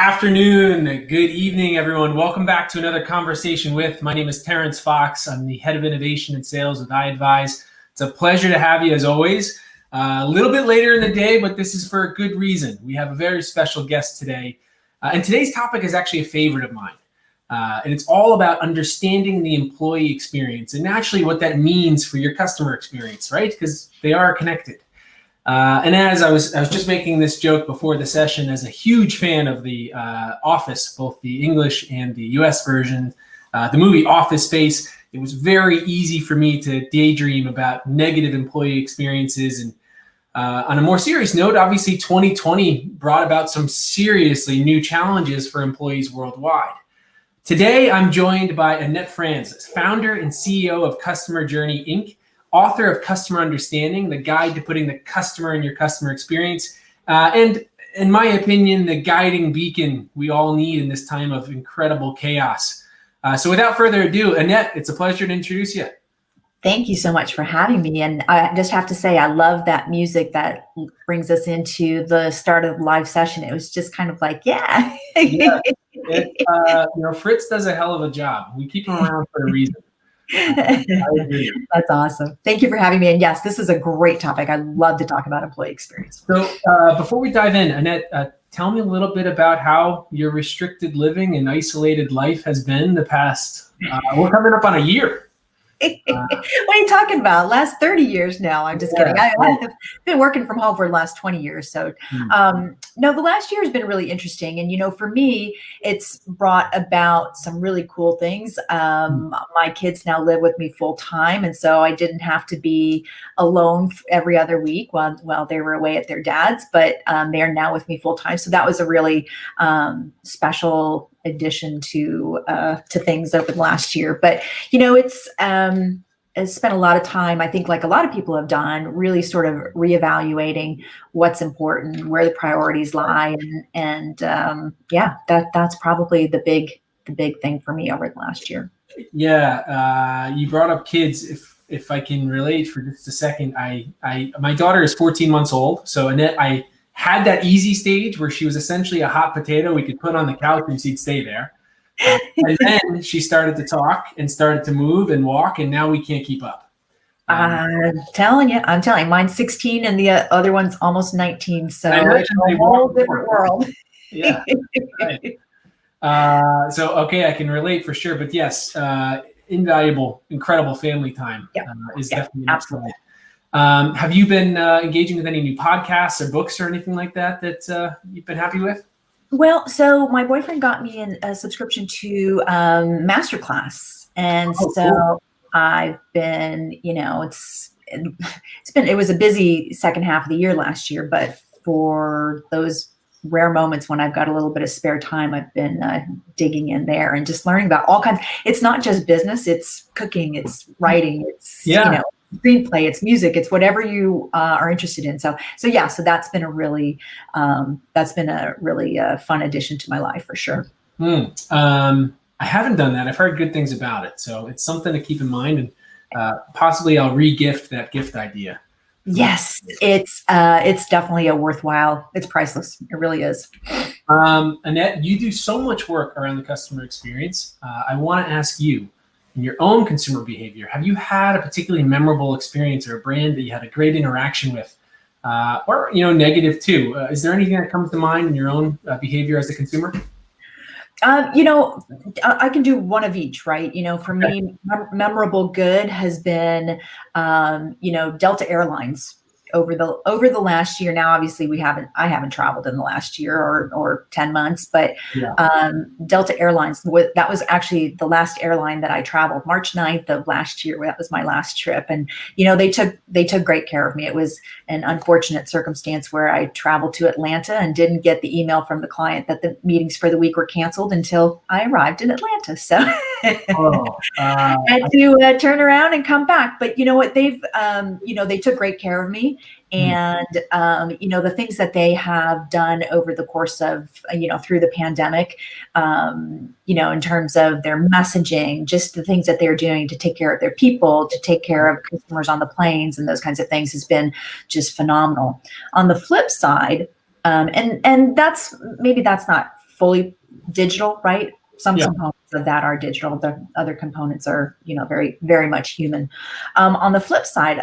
afternoon, good evening, everyone. Welcome back to another conversation with. My name is Terrence Fox. I'm the head of innovation and sales with iAdvise. It's a pleasure to have you as always. A little bit later in the day, but this is for a good reason. We have a very special guest today. And today's topic is actually a favorite of mine. And it's all about understanding the employee experience and naturally what that means for your customer experience, right? Because they are connected. And as I was just making this joke before the session, as a huge fan of the Office, both the English and the US version, the movie Office Space, it was very easy for me to daydream about negative employee experiences. And on a more serious note, obviously 2020 brought about some seriously new challenges for employees worldwide. Today, I'm joined by Annette Franz, founder and CEO of Customer Journey, Inc., author of Customer Understanding, the guide to putting the customer in your customer experience, and in my opinion, the guiding beacon we all need in this time of incredible chaos. So without further ado, Annette, it's a pleasure to introduce you. Thank you so much for having me. And I just have to say, I love that music that brings us into the start of the live session. It was just kind of like, yeah. Fritz does a hell of a job. We keep him around for a reason. That's awesome. Thank you for having me. And yes, this is a great topic. I love to talk about employee experience. So before we dive in, Annette, tell me a little bit about how your restricted living and isolated life has been the past, we're coming up on a year. What are you talking about? Last 30 years now. I'm just kidding. I've been working from home for the last 20 years. So no, the last year has been really interesting. And, for me, it's brought about some really cool things. My kids now live with me full time. And so I didn't have to be alone every other week while they were away at their dad's, but they are now with me full time. So that was a really special addition to things over the last year. But it's spent a lot of time, I think, like a lot of people have done, really sort of reevaluating what's important, where the priorities lie, and that's probably the big thing for me over the last year. Yeah, you brought up kids. If I can relate for just a second, my daughter is 14 months old, so Annette, I had that easy stage where she was essentially a hot potato we could put on the couch and she'd stay there. And then she started to talk and started to move and walk, and now we can't keep up. I'm telling you, mine's 16 and the other one's almost 19. So it's a whole different world. Yeah. Right. So, okay, I can relate for sure. But yes, invaluable, incredible family time is definitely absolutely. Have you been engaging with any new podcasts or books or anything like that you've been happy with? Well, so my boyfriend got me a subscription to Masterclass. And cool. I've been, it was a busy second half of the year last year, but for those rare moments when I've got a little bit of spare time, I've been digging in there and just learning about all kinds. It's not just business, it's cooking, it's writing, it's, screenplay, it's music, it's whatever you are interested in. So that's been a really fun addition to my life for sure. I haven't done that. I've heard good things about it. So it's something to keep in mind, and possibly I'll re-gift that gift idea. Yes, it's definitely it's priceless. It really is. Annette, you do so much work around the customer experience. I want to ask you, in your own consumer behavior, have you had a particularly memorable experience or a brand that you had a great interaction with, or negative too? Is there anything that comes to mind in your own behavior as a consumer? I can do one of each, right? For me, memorable good has been, Delta Airlines. Over the last year. Now, obviously, I haven't traveled in the last year or 10 months, but Delta Airlines, that was actually the last airline that I traveled, March 9th of last year. That was my last trip. And, they took great care of me. It was an unfortunate circumstance where I traveled to Atlanta and didn't get the email from the client that the meetings for the week were canceled until I arrived in Atlanta. So I had to turn around and come back. But you know what? They took great care of me. And, the things that they have done over the course of, through the pandemic, in terms of their messaging, just the things that they're doing to take care of their people, to take care of customers on the planes and those kinds of things has been just phenomenal. On the flip side, and that's not fully digital, right? Some Yeah. components of that are digital. The other components are, very, very much human. On the flip side,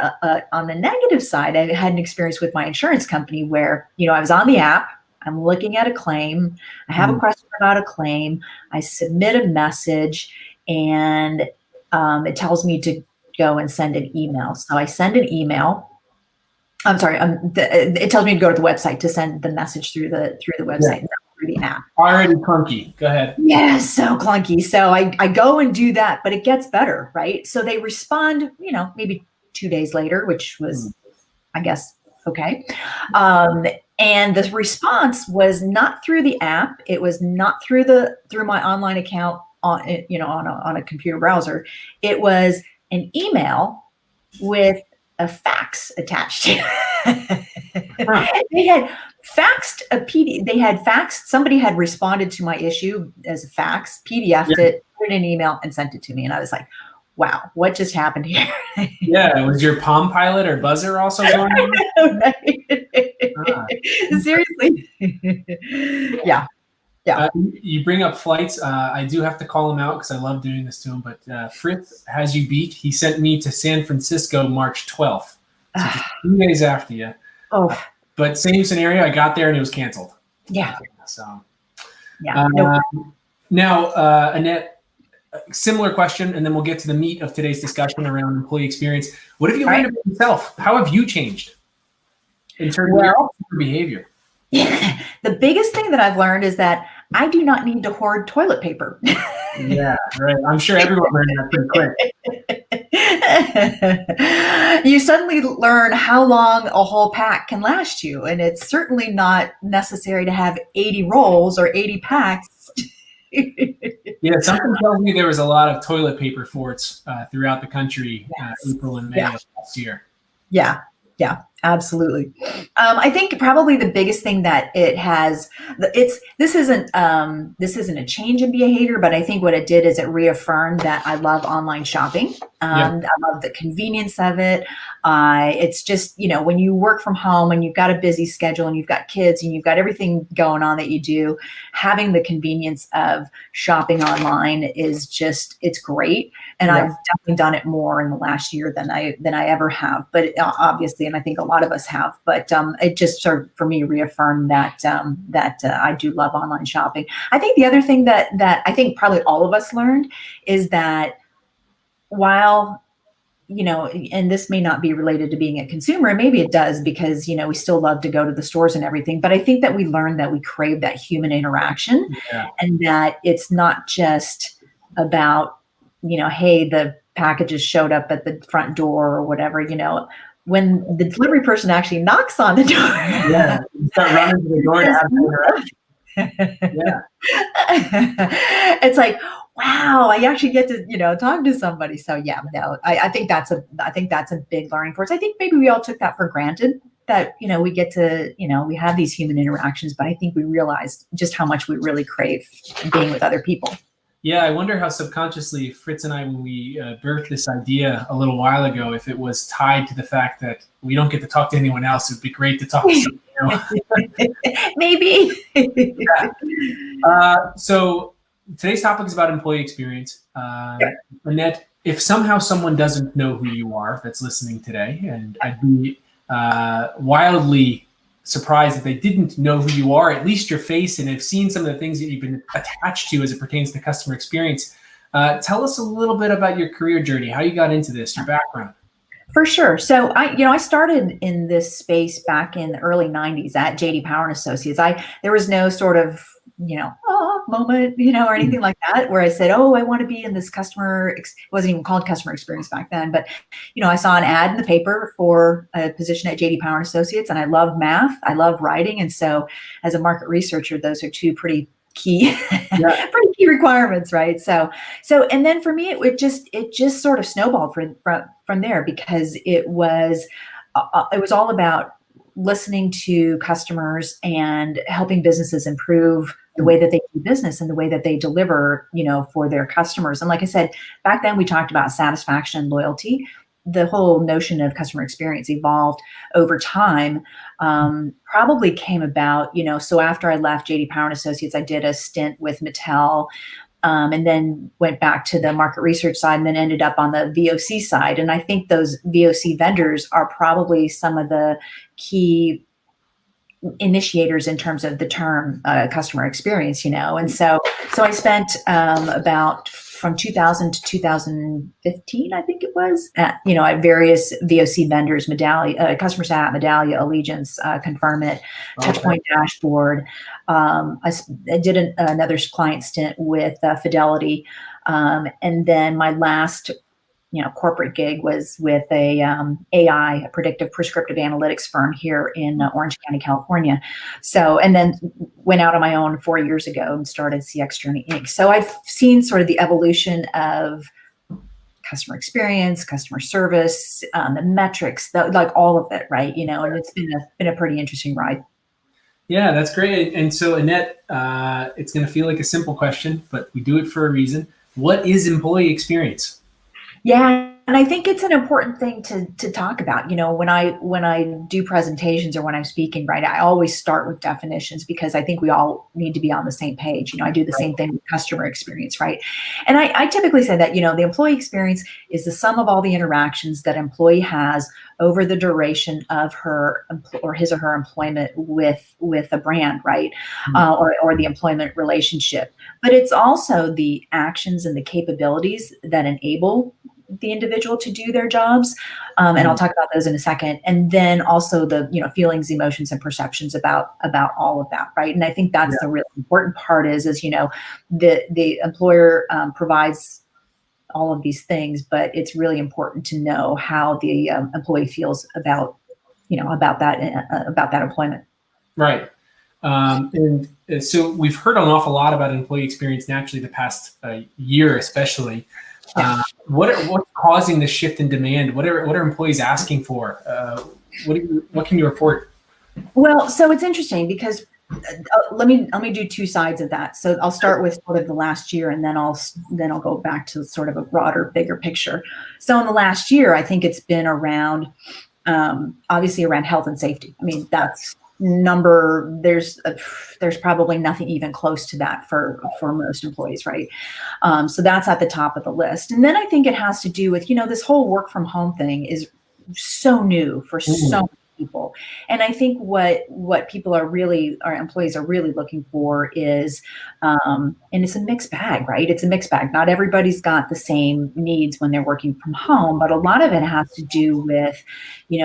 on the negative side, I had an experience with my insurance company where, I was on the app, I'm looking at a claim, I have a question about a claim, I submit a message, and it tells me to go and send an email. So I send an email. I'm sorry. It tells me to go to the website to send the message through the website, not through the app. Already clunky. Go ahead. Yeah, so clunky. So I go and do that, but it gets better, right? So they respond, maybe 2 days later, which was, I guess, okay. And the response was not through the app. It was not through my online account on a computer browser. It was an email with a fax attached to it. They had faxed a PD. They had faxed. Somebody had responded to my issue as a fax, PDF'd it, put it in an email, and sent it to me. And I was like, "Wow, what just happened here?" Yeah, was your Palm Pilot or buzzer also going on? Seriously. Yeah. Yeah. You bring up flights. I do have to call him out because I love doing this to him. But Fritz has you beat. He sent me to San Francisco March 12th, so just 2 days after you. Oh. But same scenario. I got there and it was canceled. Yeah. So. Yeah. Now, Annette, similar question, and then we'll get to the meat of today's discussion around employee experience. What have you learned about yourself? How have you changed in terms of your behavior? The biggest thing that I've learned is that I do not need to hoard toilet paper. Yeah, right. I'm sure everyone learned that pretty quick. You suddenly learn how long a whole pack can last you, and it's certainly not necessary to have 80 rolls or 80 packs. Yeah, something tells me there was a lot of toilet paper forts throughout the country, April and May of last year. Yeah, absolutely. I think probably the biggest thing that it has, this isn't a change in behavior, but I think what it did is it reaffirmed that I love online shopping. I love the convenience of it. It's just, when you work from home and you've got a busy schedule and you've got kids and you've got everything going on that you do, having the convenience of shopping online is just, it's great. And I've definitely done it more in the last year than I ever have. But obviously, and I think a lot of us have. But it just sort of, for me, reaffirmed that I do love online shopping. I think the other thing that I think probably all of us learned is that while, and this may not be related to being a consumer, and maybe it does because, we still love to go to the stores and everything. But I think that we learned that we crave that human interaction and that it's not just about, hey, the packages showed up at the front door or whatever, when the delivery person actually knocks on the door. Yeah, you start running to the door to have the It's like, wow, I actually get to, talk to somebody. So I think that's a big learning for us. I think maybe we all took that for granted that, we get to, we have these human interactions, but I think we realized just how much we really crave being with other people. Yeah, I wonder how subconsciously Fritz and I, when we birthed this idea a little while ago, if it was tied to the fact that we don't get to talk to anyone else. It'd be great to talk to someone else. Maybe. So today's topic is about employee experience. Annette, if somehow someone doesn't know who you are that's listening today, and I'd be wildly surprised that they didn't know who you are, at least your face, and have seen some of the things that you've been attached to as it pertains to customer experience. Tell us a little bit about your career journey, how you got into this, your background. For sure. So I started in this space back in the early 90s at JD Power and Associates. There was no sort of, moment, or anything like that, where I said, oh, I want to be in this it wasn't even called customer experience back then, but, I saw an ad in the paper for a position at JD Power and Associates, and I love math. I love writing. And so as a market researcher, those are two pretty key, pretty key requirements, right? So, and then for me, it just sort of snowballed from there, because it was all about listening to customers and helping businesses improve the way that they do business and the way that they deliver, for their customers. And like I said, back then we talked about satisfaction and loyalty. the whole notion of customer experience evolved over time. Probably came about, so after I left JD Power and Associates, I did a stint with Mattel, and then went back to the market research side, and then ended up on the VOC side. And I think those VOC vendors are probably some of the key initiators in terms of the term customer experience, and so I spent about from 2000 to 2015, I think it was, at various VOC vendors, Medallia, Customer Sat, Medallia, Allegiance, Confirm It, Touchpoint Dashboard. I did another client stint with Fidelity, and then my last corporate gig was with a AI, a predictive prescriptive analytics firm here in Orange County, California. So, and then went out on my own 4 years ago and started CX Journey Inc. So I've seen sort of the evolution of customer experience, customer service, the metrics, like all of it, right? And it's been a pretty interesting ride. Yeah, that's great. And so, Annette, it's going to feel like a simple question, but we do it for a reason. What is employee experience? Yeah, and I think it's an important thing to talk about. When I do presentations or when I'm speaking, right, I always start with definitions because I think we all need to be on the same page. I do the same thing with customer experience, right? And I typically say that, the employee experience is the sum of all the interactions that employee has over the duration of her or his or her employment with a brand, right? Or the employment relationship. But it's also the actions and the capabilities that enable the individual to do their jobs. And I'll talk about those in a second. And then also the, feelings, emotions, and perceptions about all of that, right? And I think that's the really important part is the employer provides all of these things, but it's really important to know how the employee feels about that employment. Right. And so we've heard an awful lot about employee experience naturally the past year, especially. What's causing the shift in demand? What are employees asking for? What can you report? Well, so it's interesting because let me do two sides of that. So I'll start with sort of the last year, and then I'll go back to sort of a broader, bigger picture. So in the last year, I think it's been around, obviously around health and safety. I mean, that's there's probably nothing even close to that for most employees, right? So that's at the top of the list. And then I think it has to do with, this whole work from home thing is so new for so many people. And I think what our employees are really looking for is, and it's a mixed bag, right? It's a mixed bag. Not everybody's got the same needs when they're working from home, but a lot of it has to do with,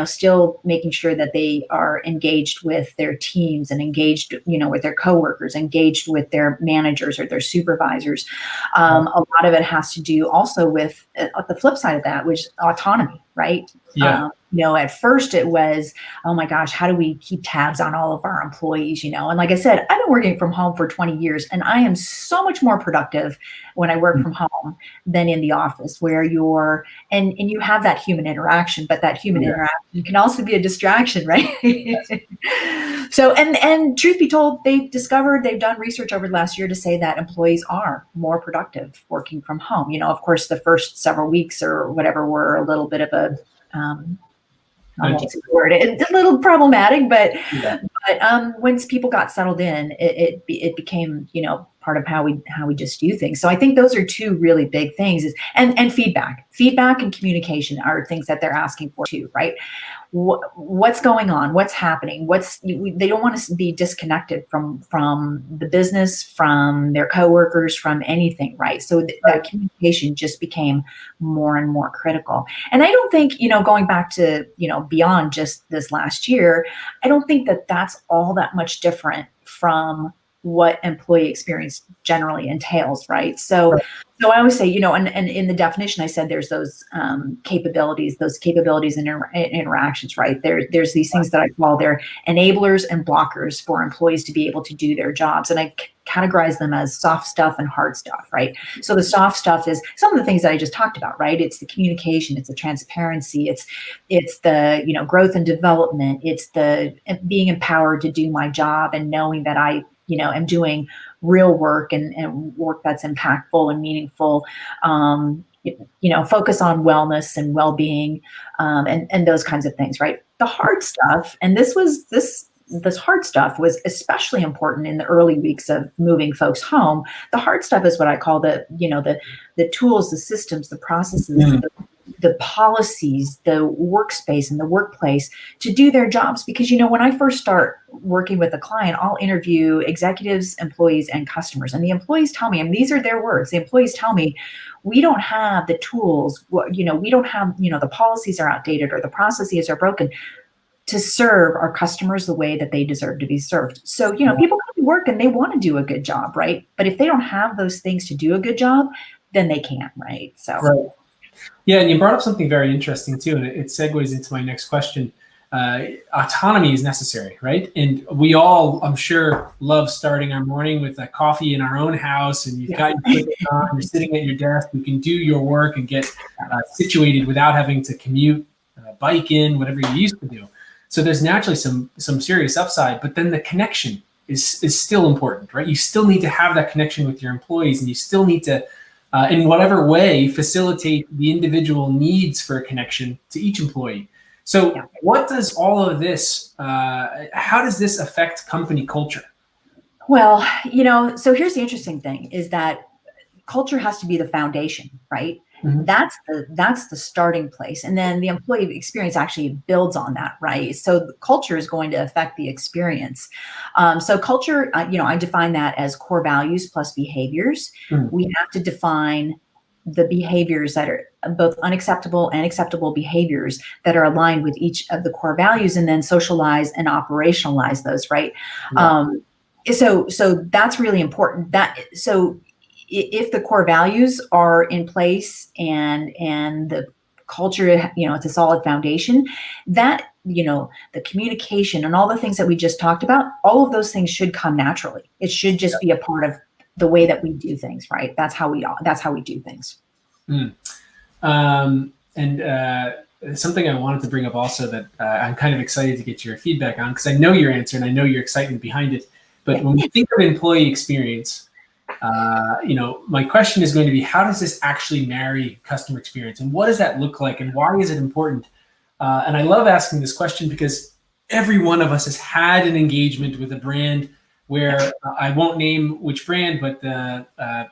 still making sure that they are engaged with their teams and engaged, with their coworkers, engaged with their managers or their supervisors. A lot of it has to do also with the flip side of that, which is autonomy, right? Yeah. At first it was, oh my gosh, how do we keep tabs on all of our employees? And like I said, I've been working from home for 20 years, and I am so much more productive when I work from home than in the office, where and you have that human interaction, but that human interaction can also be a distraction, right? So, and truth be told, they've done research over the last year to say that employees are more productive working from home. Of course, the first several weeks or whatever were a little bit of a, it's a little problematic, but once people got settled in, it became, part of how we just do things. So I think those are two really big things and feedback and communication are things that they're asking for too, right? What's going on? What's happening? They don't want to be disconnected from the business, from their coworkers, from anything, right? So that communication just became more and more critical. And I don't think, going back to, beyond just this last year, I don't think that that's all that much different from what employee experience generally entails, right? So I always say, and in the definition, I said there's those capabilities and interactions, right? There's these things that I call they're enablers and blockers for employees to be able to do their jobs. And I categorize them as soft stuff and hard stuff, right? So the soft stuff is some of the things that I just talked about, right? It's the communication, it's the transparency, it's the, growth and development, it's the being empowered to do my job and knowing that I am doing real work and work that's impactful and meaningful. focus on wellness and well-being, and those kinds of things, right? The hard stuff, and this hard stuff was especially important in the early weeks of moving folks home. The hard stuff is what I call the tools, the systems, the processes, the policies, the workspace and the workplace to do their jobs. Because, when I first start working with a client, I'll interview executives, employees, and customers. And the employees tell me, and these are their words, the employees tell me, we don't have the tools, we don't have, the policies are outdated or the processes are broken to serve our customers the way that they deserve to be served. So, people come to work and they want to do a good job, right? But if they don't have those things to do a good job, then they can't, right? So, right. Yeah, and you brought up something very interesting too, and it segues into my next question. Autonomy is necessary, right? And we all, I'm sure, love starting our morning with a coffee in our own house, and you've got your equipment on, you're sitting at your desk, you can do your work and get situated without having to commute, bike in, whatever you used to do. So there's naturally some serious upside, but then the connection is still important, right? You still need to have that connection with your employees, and you still need to, in whatever way, facilitate the individual needs for a connection to each employee. So what does all of this, how does this affect company culture? Well, so here's the interesting thing is that culture has to be the foundation, right? Mm-hmm. That's the starting place. And then the employee experience actually builds on that, right? So the culture is going to affect the experience. So culture, I define that as core values plus behaviors. Mm-hmm. We have to define the behaviors that are both unacceptable and acceptable behaviors that are aligned with each of the core values, and then socialize and operationalize those, right? Yeah. So that's really important. So if the core values are in place and the culture, it's a solid foundation, that, the communication and all the things that we just talked about, all of those things should come naturally. It should just be a part of the way that we do things, right? That's how we do things. Something I wanted to bring up also that I'm kind of excited to get your feedback on, because I know your answer and I know your excitement behind it. But when we think of employee experience, my question is going to be, how does this actually marry customer experience, and what does that look like, and why is it important? And I love asking this question because every one of us has had an engagement with a brand where I won't name which brand, but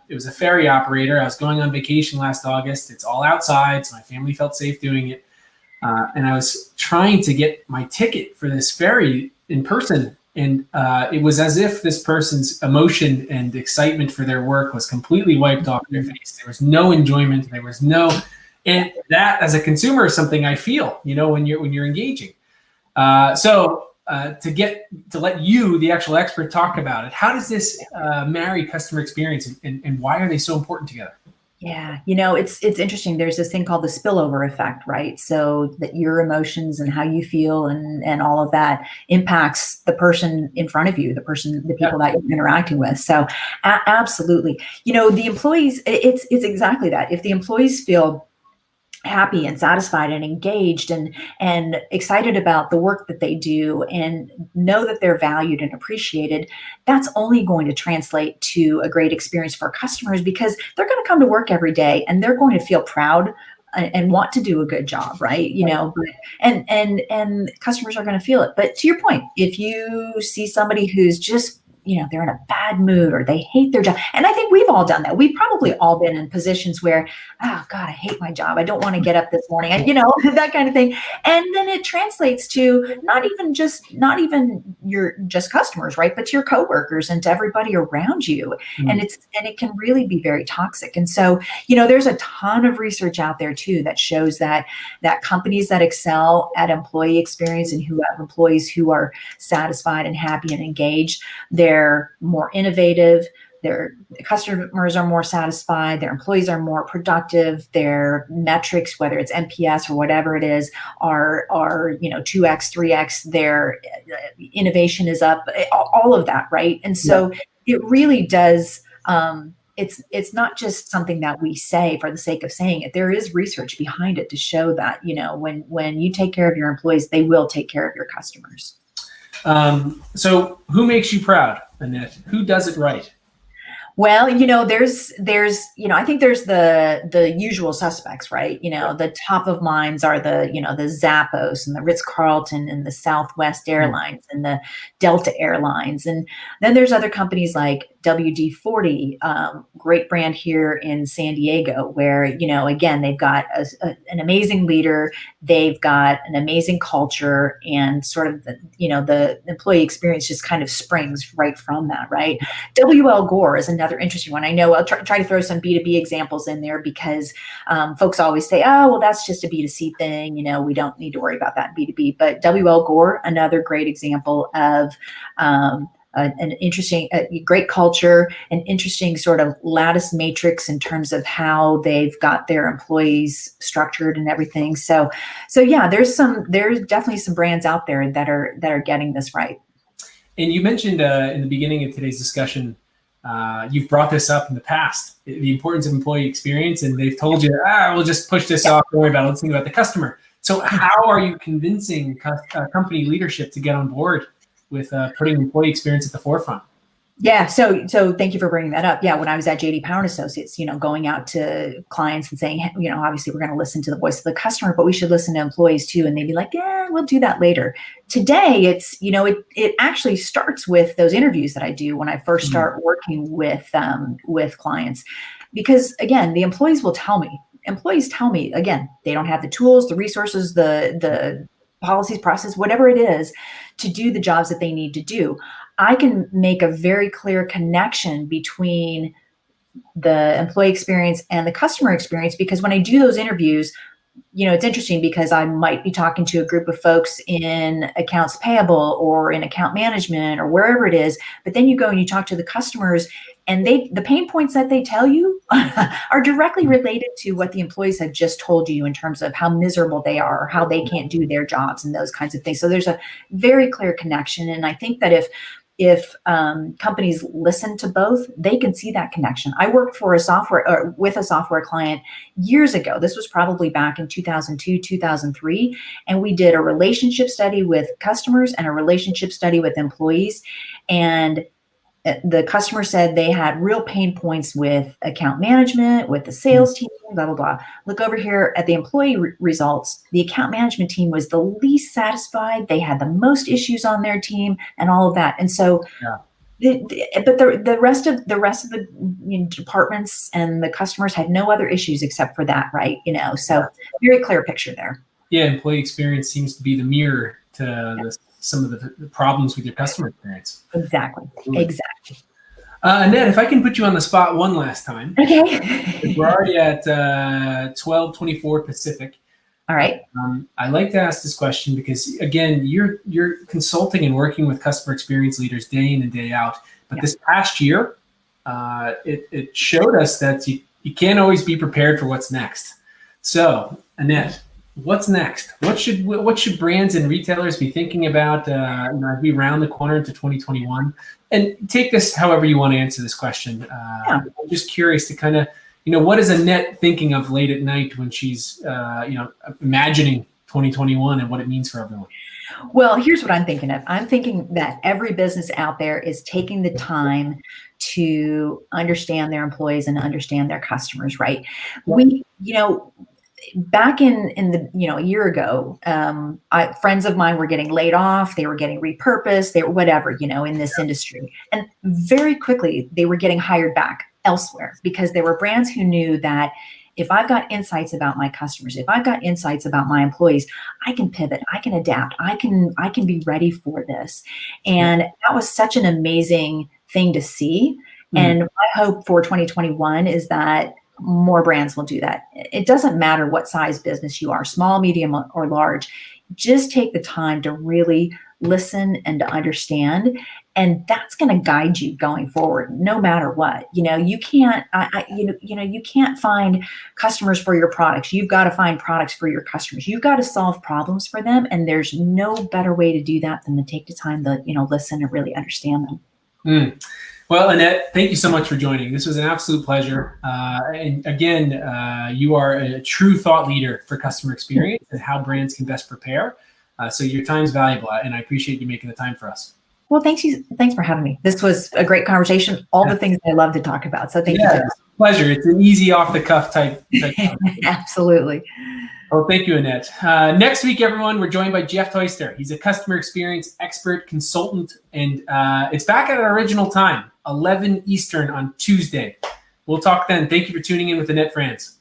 it was a ferry operator. I was going on vacation last August. It's all outside, so my family felt safe doing it. And I was trying to get my ticket for this ferry in person. And it was as if this person's emotion and excitement for their work was completely wiped off their face. There was no enjoyment. And that as a consumer is something I feel, when you're engaging. To let you, the actual expert, talk about it, how does this marry customer experience, and why are they so important together? Yeah, it's interesting. There's this thing called the spillover effect, right? So that your emotions and how you feel and all of that impacts the person in front of you, the people that you're interacting with. So absolutely. The employees, it's exactly that. If the employees feel happy and satisfied and engaged and excited about the work that they do and know that they're valued and appreciated, that's only going to translate to a great experience for customers, because they're going to come to work every day and they're going to feel proud and want to do a good job, right? And customers are going to feel it. But to your point, if you see somebody who's just they're in a bad mood or they hate their job. And I think we've all done that. We've probably all been in positions where, oh God, I hate my job. I don't want to get up this morning, that kind of thing. And then it translates to not even your just customers, right? But to your coworkers and to everybody around you. Mm-hmm. And it can really be very toxic. And so, there's a ton of research out there too that shows that companies that excel at employee experience and who have employees who are satisfied and happy and engaged, they're more innovative, their customers are more satisfied, their employees are more productive, their metrics, whether it's NPS or whatever it is, are 2x, 3x, their innovation is up, all of that, right? And so it really does, it's not just something that we say for the sake of saying it. There is research behind it to show that, when you take care of your employees, they will take care of your customers. So who makes you proud, Annette? Who does it right? Well, I think there's the usual suspects, right? The top of minds are the Zappos and the Ritz-Carlton and the Southwest Airlines and the Delta Airlines. And then there's other companies like WD-40, great brand here in San Diego, where, again, they've got an amazing leader, they've got an amazing culture, and sort of the employee experience just kind of springs right from that, right? WL Gore is another interesting one. I know I'll try to throw some B2B examples in there because folks always say, oh, well, that's just a B2C thing. We don't need to worry about that in B2B. But WL Gore, another great example of an interesting, great culture, an interesting sort of lattice matrix in terms of how they've got their employees structured and everything. So yeah, there's definitely some brands out there that are getting this right. And you mentioned in the beginning of today's discussion, you've brought this up in the past, the importance of employee experience, and they've told you, we'll just push this off, don't worry about it, let's think about the customer. So how are you convincing company leadership to get on board with putting employee experience at the forefront? Yeah. So thank you for bringing that up. Yeah. When I was at JD Power and Associates, going out to clients and saying, obviously we're going to listen to the voice of the customer, but we should listen to employees too. And they'd be like, yeah, we'll do that later. Today, it's, it actually starts with those interviews that I do when I first start working with clients, because again, the employees will tell me, again, they don't have the tools, the resources, the policies, process, whatever it is to do the jobs that they need to do. I can make a very clear connection between the employee experience and the customer experience, because when I do those interviews, it's interesting because I might be talking to a group of folks in accounts payable or in account management or wherever it is, but then you go and you talk to the customers, and the pain points that they tell you are directly related to what the employees have just told you in terms of how miserable they are, or how they can't do their jobs and those kinds of things. So there's a very clear connection. And I think that if companies listen to both, they can see that connection. I worked with a software client years ago. This was probably back in 2002, 2003. And we did a relationship study with customers and a relationship study with employees. And the customer said they had real pain points with account management, with the sales team, blah, blah, blah. Look over here at the employee results. The account management team was the least satisfied. They had the most issues on their team and all of that. And so, but the rest of the departments and the customers had no other issues except for that, right? So very clear picture there. Yeah, employee experience seems to be the mirror to some of the problems with your customer experience. Exactly. Annette, if I can put you on the spot one last time. Okay. We're already at 12:24 Pacific. All right. I like to ask this question because, again, you're consulting and working with customer experience leaders day in and day out. But this past year, it showed us that you can't always be prepared for what's next. So, Annette, what's next? What should brands and retailers be thinking about as we round the corner into 2021? And take this however you want to answer this question. I'm just curious to kind of, what is Annette thinking of late at night when she's, imagining 2021 and what it means for everyone? Well, here's what I'm thinking of. I'm thinking that every business out there is taking the time to understand their employees and understand their customers, right? We, back in the, a year ago, friends of mine were getting laid off. They were getting repurposed. They were whatever, in this industry. And very quickly, they were getting hired back elsewhere because there were brands who knew that if I've got insights about my customers, if I've got insights about my employees, I can pivot, I can adapt, I can be ready for this. And that was such an amazing thing to see. And my hope for 2021 is that more brands will do that. It doesn't matter what size business you are, small, medium, or large. Just take the time to really listen and to understand, and that's going to guide you going forward, no matter what. You can't, you can't find customers for your products. You've got to find products for your customers. You've got to solve problems for them, and there's no better way to do that than to take the time to, listen and really understand them. Well, Annette, thank you so much for joining. This was an absolute pleasure. And again, you are a true thought leader for customer experience and how brands can best prepare. So your time's valuable, and I appreciate you making the time for us. Well, thanks for having me. This was a great conversation. All the things that I love to talk about. So thank you, Terrence. Pleasure. It's an easy off the cuff type. Absolutely. Oh, thank you, Annette. Next week, everyone, we're joined by Jeff Toyster. He's a customer experience expert consultant, and it's back at our original time, 11 Eastern on Tuesday. We'll talk then. Thank you for tuning in with Annette Franz.